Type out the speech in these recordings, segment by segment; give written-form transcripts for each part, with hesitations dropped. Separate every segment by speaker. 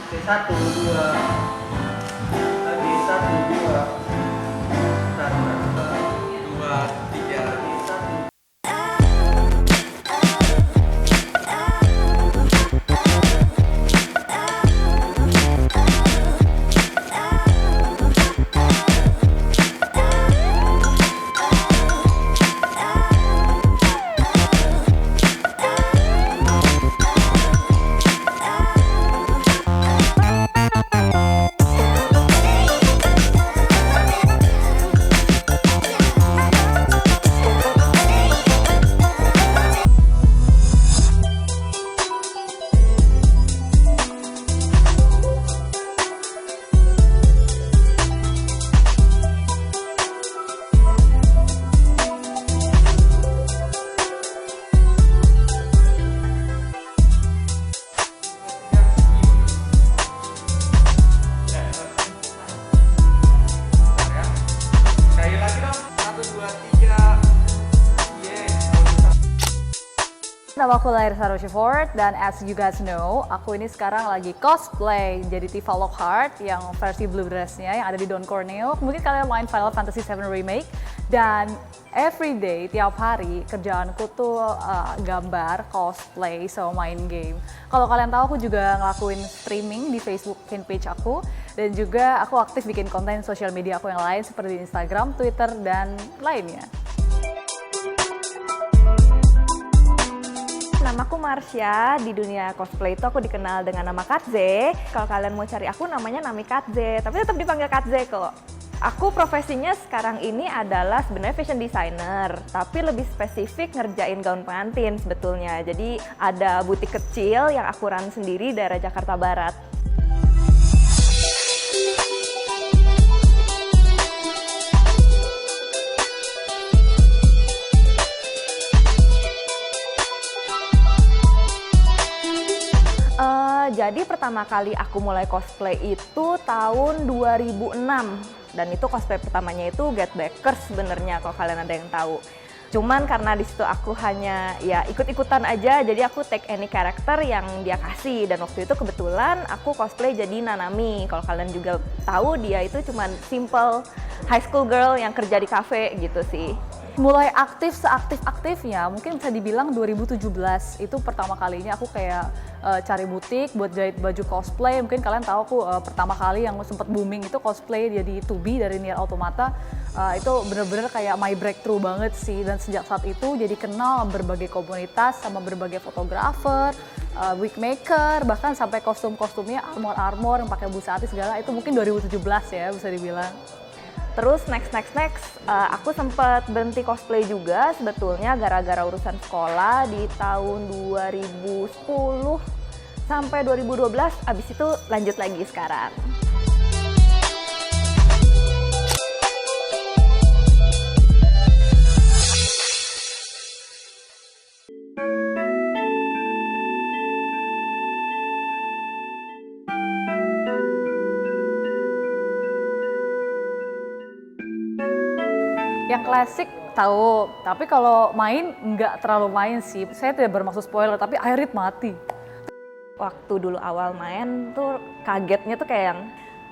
Speaker 1: Satu, dua, lagi satu, dua, satu, dua, tiga, satu.
Speaker 2: Nama aku Lairsa Rochefort dan as you guys know, aku ini sekarang lagi cosplay jadi Tifa Lockhart yang versi blue dress-nya yang ada di Don Corneo. Mungkin kalian main Final Fantasy VII Remake dan everyday, tiap hari kerjaanku tuh gambar, cosplay, so main game. Kalau kalian tahu aku juga ngelakuin streaming di Facebook fanpage aku dan juga aku aktif bikin konten sosial media aku yang lain seperti Instagram, Twitter, dan lainnya.
Speaker 3: Namaku Marsha, di dunia cosplay itu aku dikenal dengan nama Katze. Kalau kalian mau cari aku namanya Nami Katze, tapi tetap dipanggil Katze kok. Aku profesinya sekarang ini adalah sebenarnya fashion designer, tapi lebih spesifik ngerjain gaun pengantin sebetulnya. Jadi ada butik kecil yang aku run sendiri daerah Jakarta Barat. Jadi pertama kali aku mulai cosplay itu tahun 2006 dan itu cosplay pertamanya itu Get Backers sebenarnya kalau kalian ada yang tahu. Cuman karena di situ aku hanya ya ikut-ikutan aja, jadi aku take any karakter yang dia kasih dan waktu itu kebetulan aku cosplay jadi Nanami. Kalau kalian juga tahu dia itu cuman simple high school girl yang kerja di cafe gitu sih.
Speaker 2: Mulai aktif seaktif-aktifnya mungkin bisa dibilang 2017 itu pertama kalinya aku kayak cari butik buat jahit baju cosplay. Mungkin kalian tahu aku pertama kali yang sempat booming itu cosplay jadi 2B dari Nier Automata. Itu bener-bener kayak my breakthrough banget sih, dan sejak saat itu jadi kenal berbagai komunitas sama berbagai fotografer, wig maker, bahkan sampai kostum-kostumnya armor-armor yang pakai busati segala itu mungkin 2017 ya bisa dibilang.
Speaker 3: Terus next, aku sempat berhenti cosplay juga sebetulnya gara-gara urusan sekolah di tahun 2010 sampai 2012, abis itu lanjut lagi sekarang.
Speaker 2: Yang klasik tahu, tapi kalau main nggak terlalu main sih. Saya tidak bermaksud spoiler, tapi Aerith mati.
Speaker 3: Waktu dulu awal main tuh kagetnya tuh kayak yang,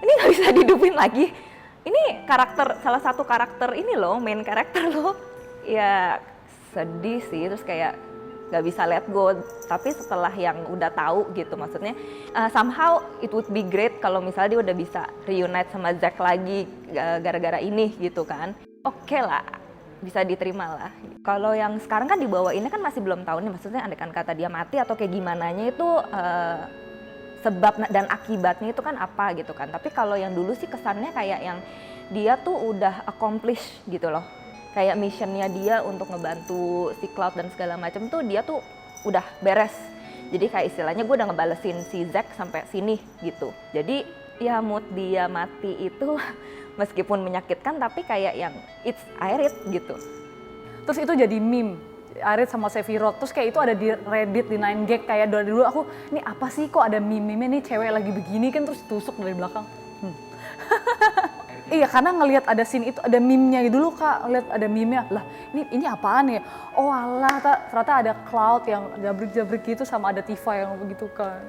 Speaker 3: ini nggak bisa dihidupin lagi. Ini karakter, salah satu karakter ini loh, main karakter loh. Ya sedih sih, terus kayak nggak bisa let go. Tapi setelah yang udah tahu gitu, maksudnya somehow it would be great kalau misalnya dia udah bisa reunite sama Zack lagi gara-gara ini gitu kan. Oke lah, bisa diterima lah. Kalau yang sekarang kan dibawa ini kan masih belum tahu nih, maksudnya andaikan kata dia mati atau kayak gimananya itu sebab dan akibatnya itu kan apa gitu kan. Tapi kalau yang dulu sih kesannya kayak yang dia tuh udah accomplish gitu loh. Kayak missionnya dia untuk ngebantu si Cloud dan segala macam tuh dia tuh udah beres. Jadi kayak istilahnya gue udah ngebalesin si Zack sampai sini gitu. Jadi ya mood dia mati itu meskipun menyakitkan tapi kayak yang it's Aerith gitu.
Speaker 2: Terus itu jadi meme, Aerith sama Sephiroth. Terus kayak itu ada di Reddit, di 9gag, kayak dari dulu aku, ini apa sih kok ada meme-meme nih cewek lagi begini kan terus tusuk dari belakang. Iya, karena ngelihat ada scene itu, ada meme-nya dulu Kak, ngelihat ada meme-nya, lah ini apaan ya? Oh alah, ternyata ada Cloud yang jabrik-jabrik gitu sama ada Tifa yang begitu kan.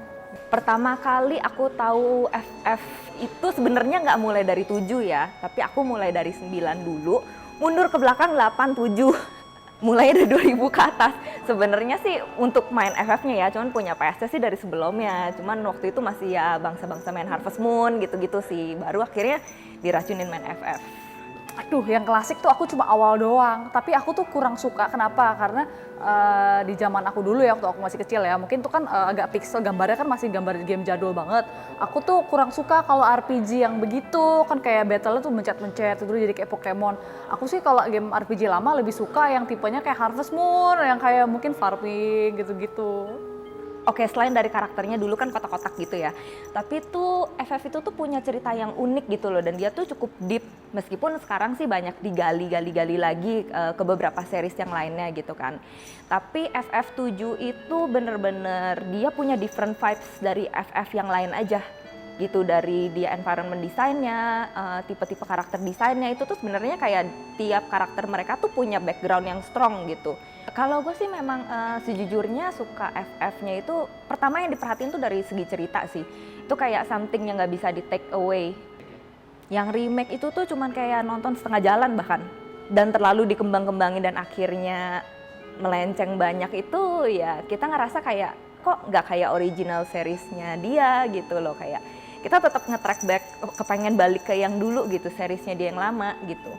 Speaker 3: Pertama kali aku tahu FF itu sebenarnya nggak mulai dari 7 ya, tapi aku mulai dari 9 dulu, mundur ke belakang 8, 7. Mulai dari 2000 ke atas. Sebenarnya sih untuk main FF-nya ya, cuman punya PS sih dari sebelumnya. Cuman waktu itu masih ya bangsa-bangsa main Harvest Moon gitu-gitu sih. Baru akhirnya diracunin main FF.
Speaker 2: Aduh, yang klasik tuh aku cuma awal doang, tapi aku tuh kurang suka. Kenapa? Karena di zaman aku dulu ya, waktu aku masih kecil ya, mungkin tuh kan agak pixel, gambarnya kan masih gambar game jadul banget. Aku tuh kurang suka kalau RPG yang begitu, kan kayak battle-nya tuh mencet-mencet, itu jadi kayak Pokemon. Aku sih kalau game RPG lama lebih suka yang tipenya kayak Harvest Moon, yang kayak mungkin Farming gitu-gitu.
Speaker 3: Oke, selain dari karakternya dulu kan kotak-kotak gitu ya, tapi tuh FF itu tuh punya cerita yang unik gitu loh, dan dia tuh cukup deep, meskipun sekarang sih banyak digali lagi ke beberapa series yang lainnya gitu kan. Tapi FF7 itu bener-bener dia punya different vibes dari FF yang lain aja gitu, dari dia environment desainnya, tipe-tipe karakter desainnya itu tuh sebenarnya kayak tiap karakter mereka tuh punya background yang strong gitu. Kalau gue sih memang sejujurnya suka FF-nya itu pertama yang diperhatiin tuh dari segi cerita sih. Itu kayak something yang nggak bisa di take away. Yang remake itu tuh cuman kayak nonton setengah jalan bahkan. Dan terlalu dikembang-kembangin dan akhirnya melenceng banyak itu ya kita ngerasa kayak kok nggak kayak original seriesnya dia gitu loh, kayak kita tetap nge-track back, kepengen balik ke yang dulu gitu, seriesnya dia yang lama gitu.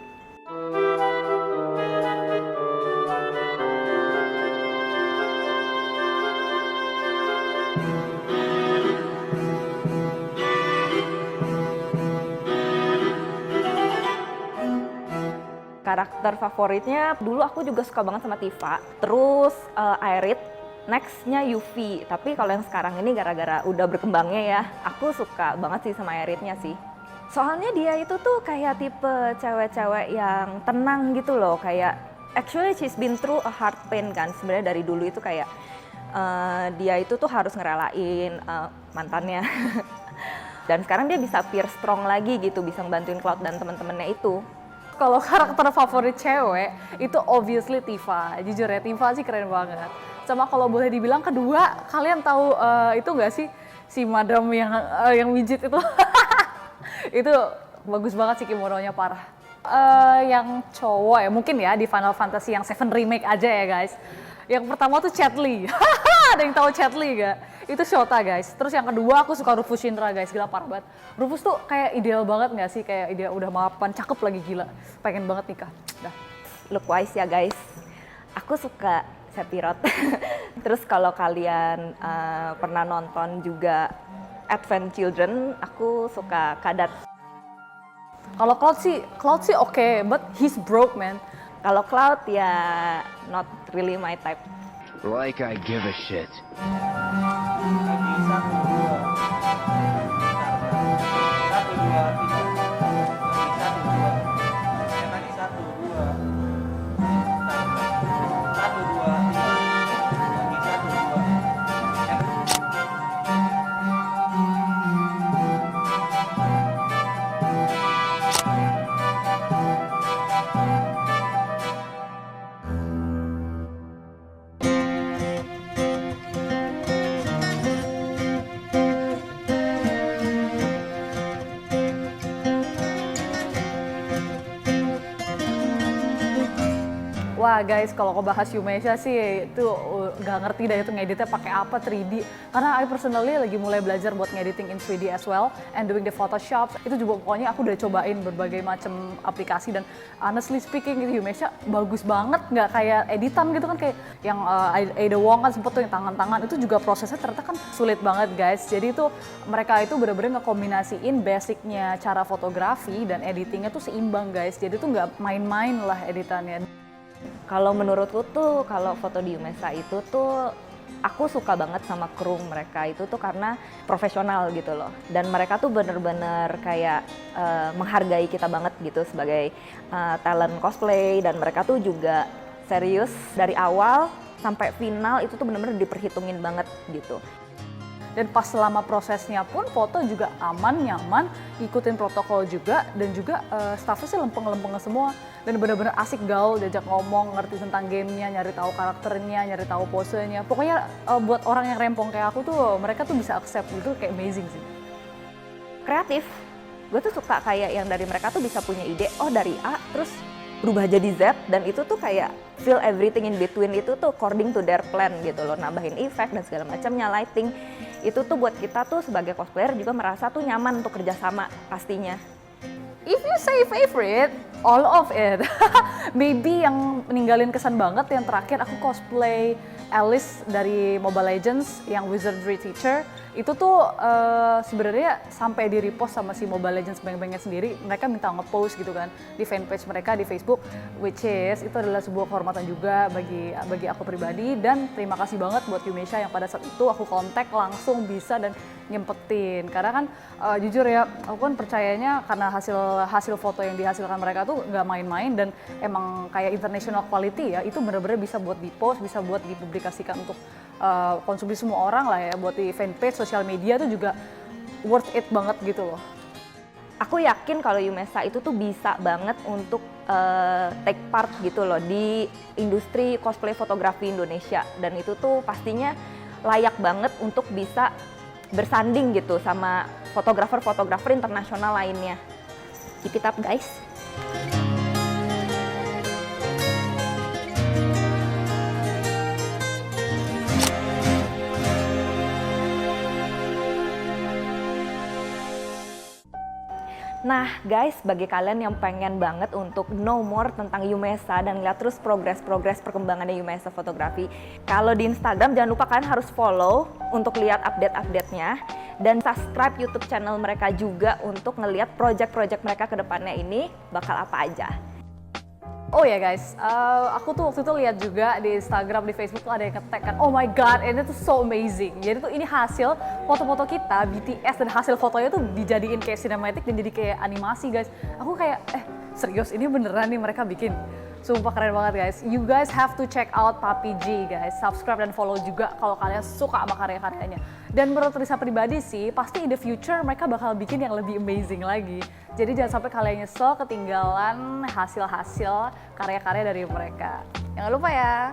Speaker 3: Karakter favoritnya dulu aku juga suka banget sama Tifa, terus Aerith, nextnya Yuffie. Tapi kalau yang sekarang ini gara-gara udah berkembangnya ya, aku suka banget sih sama Aerithnya sih. Soalnya dia itu tuh kayak tipe cewek-cewek yang tenang gitu loh, kayak actually she's been through a hard pain kan. Sebenarnya dari dulu itu kayak dia itu tuh harus ngerelain mantannya. Dan sekarang dia bisa appear strong lagi gitu, bisa ngebantuin Cloud dan teman-temannya itu.
Speaker 2: Kalau karakter favorit cewek itu obviously Tifa. Jujur ya, Tifa sih keren banget. Sama kalau boleh dibilang kedua, kalian tahu itu nggak sih si madam yang mijit itu? Itu bagus banget sih, kimononya parah. Yang cowok ya mungkin ya di Final Fantasy yang 7 remake aja ya guys. Yang pertama tuh Chat Li. Ada yang tahu Chat Li gak? Itu Shota guys. Terus yang kedua aku suka Rufus Shinra guys, gila parah banget. Rufus tuh kayak ideal banget gak sih? Kayak ideal, udah mapan, cakep lagi, gila. Pengen banget nikah. Dah.
Speaker 3: Look wise ya guys, aku suka Sephiroth. Terus kalau kalian pernah nonton juga Advent Children, aku suka Kadat.
Speaker 2: Kalau Cloud sih oke, but he's broke man.
Speaker 3: Kalau Cloud ya not really my type.
Speaker 4: Like I give a shit.
Speaker 1: Lagi 1, 2, 3.
Speaker 2: Wah guys, kalau aku bahas Yumesha sih itu nggak ngerti dah itu ngeditnya pakai apa 3D. Karena I personally lagi mulai belajar buat ngediting in 3D as well and doing the Photoshop. Itu juga pokoknya aku udah cobain berbagai macam aplikasi dan honestly speaking itu Yumesha bagus banget, nggak kayak editan gitu kan, kayak yang Ada Wong kan sempet tuh yang tangan-tangan itu juga prosesnya ternyata kan sulit banget guys. Jadi itu mereka itu bener-bener ngekombinasiin basicnya cara fotografi dan editingnya tuh seimbang guys. Jadi tuh nggak main-main lah editannya.
Speaker 3: Kalau menurutku tuh kalau foto di Yumesha itu tuh aku suka banget sama kru mereka itu tuh karena profesional gitu loh, dan mereka tuh bener-bener kayak menghargai kita banget gitu sebagai talent cosplay, dan mereka tuh juga serius dari awal sampai final itu tuh bener-bener diperhitungin banget gitu.
Speaker 2: Dan pas selama prosesnya pun foto juga aman, nyaman, ikutin protokol juga, dan juga staffnya sih lempeng-lempeng semua. Dan benar-benar asik gaul, diajak ngomong, ngerti tentang gamenya, nyari tahu karakternya, nyari tahu posenya. Pokoknya buat orang yang rempong kayak aku tuh, mereka tuh bisa accept gitu, kayak amazing sih.
Speaker 3: Kreatif. Gue tuh suka kayak yang dari mereka tuh bisa punya ide, oh dari A terus berubah jadi Z, dan itu tuh kayak feel everything in between itu tuh according to their plan gitu loh, nambahin effect dan segala macamnya, lighting. Itu tuh buat kita tuh sebagai cosplayer juga merasa tuh nyaman untuk kerjasama pastinya.
Speaker 2: If you say favorite, all of it. Maybe yang meninggalin kesan banget yang terakhir aku cosplay Alice dari Mobile Legends yang Wizardry Teacher. Itu tuh sebenarnya sampai di repost sama si Mobile Legends Bang-Bangnya sendiri, mereka minta nge-post gitu kan di fanpage mereka di Facebook, which is itu adalah sebuah kehormatan juga bagi aku pribadi, dan terima kasih banget buat Yumesha yang pada saat itu aku kontak langsung bisa dan nyempetin, karena kan jujur ya aku kan percayanya karena hasil foto yang dihasilkan mereka tuh nggak main-main dan emang kayak international quality ya, itu bener-bener bisa buat di-post, bisa buat dipublikasikan untuk konsumsi semua orang lah ya, buat di fanpage, sosial media tuh juga worth it banget gitu loh.
Speaker 3: Aku yakin kalau Yumesha itu tuh bisa banget untuk take part gitu loh di industri cosplay fotografi Indonesia, dan itu tuh pastinya layak banget untuk bisa bersanding gitu sama fotografer-fotografer internasional lainnya. Keep it up guys! Nah guys, bagi kalian yang pengen banget untuk know more tentang Yumesha dan lihat terus progres perkembangannya Yumesha fotografi, kalau di Instagram jangan lupa kalian harus follow untuk lihat update-update-nya, dan subscribe YouTube channel mereka juga untuk ngelihat project-project mereka ke depannya ini bakal apa aja.
Speaker 2: Oh ya guys, aku tuh waktu itu lihat juga di Instagram, di Facebook tuh ada yang nge-tag kan, oh my god, ini tuh so amazing. Jadi tuh ini hasil foto-foto kita, BTS, dan hasil fotonya tuh dijadiin kayak cinematic dan jadi kayak animasi guys. Aku kayak, serius ini beneran nih mereka bikin? Sumpah keren banget guys. You guys have to check out Papi G guys. Subscribe dan follow juga kalau kalian suka sama karya-karyanya. Dan menurut Risa pribadi sih, pasti in the future mereka bakal bikin yang lebih amazing lagi. Jadi jangan sampai kalian nyesel ketinggalan hasil-hasil karya-karya dari mereka. Jangan lupa ya.